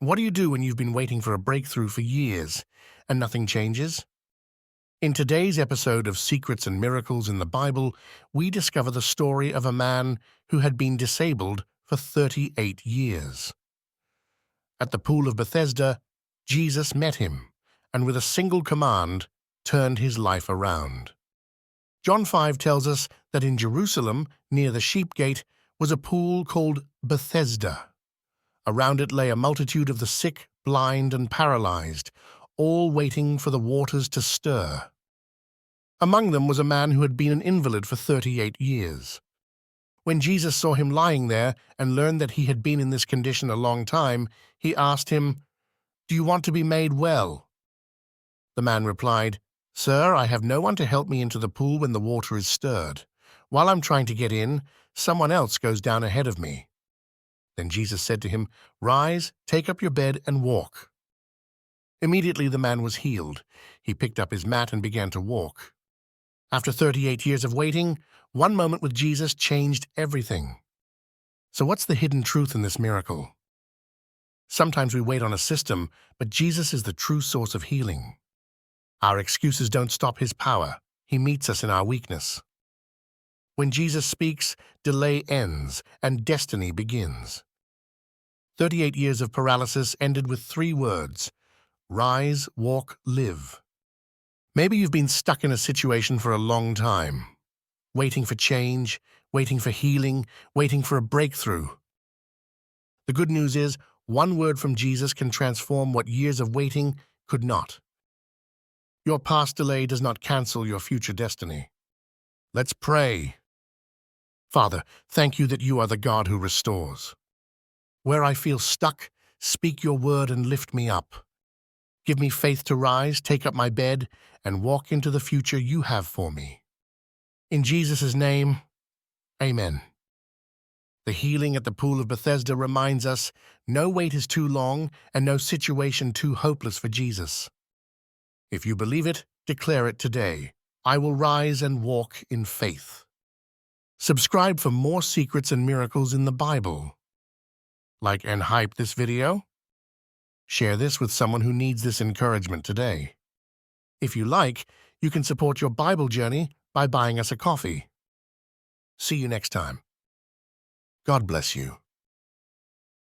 What do you do when you've been waiting for a breakthrough for years and nothing changes? In today's episode of Secrets and Miracles in the Bible, we discover the story of a man who had been disabled for 38 years. At the Pool of Bethesda, Jesus met him and with a single command turned his life around. John 5 tells us that in Jerusalem, near the sheep gate, was a pool called Bethesda. Around it lay a multitude of the sick, blind, and paralyzed, all waiting for the waters to stir. Among them was a man who had been an invalid for 38 years. When Jesus saw him lying there and learned that he had been in this condition a long time, he asked him, "Do you want to be made well?" The man replied, "Sir, I have no one to help me into the pool when the water is stirred. While I'm trying to get in, someone else goes down ahead of me." Then Jesus said to him, "Rise, take up your bed and walk." Immediately the man was healed. He picked up his mat and began to walk. After 38 years of waiting, one moment with Jesus changed everything. So what's the hidden truth in this miracle? Sometimes we wait on a system, but Jesus is the true source of healing. Our excuses don't stop his power. He meets us in our weakness. When Jesus speaks, delay ends and destiny begins. 38 years of paralysis ended with 3 words: rise, walk, live. Maybe you've been stuck in a situation for a long time, waiting for change, waiting for healing, waiting for a breakthrough. The good news is, one word from Jesus can transform what years of waiting could not. Your past delay does not cancel your future destiny. Let's pray. Father, thank you that you are the God who restores. Where I feel stuck, speak your word and lift me up. Give me faith to rise, take up my bed, and walk into the future you have for me. In Jesus' name, amen. The healing at the Pool of Bethesda reminds us no wait is too long and no situation too hopeless for Jesus. If you believe it, declare it today. I will rise and walk in faith. Subscribe for more secrets and miracles in the Bible. Like and hype this video? Share this with someone who needs this encouragement today. If you like, you can support your Bible journey by buying us a coffee. See you next time. God bless you.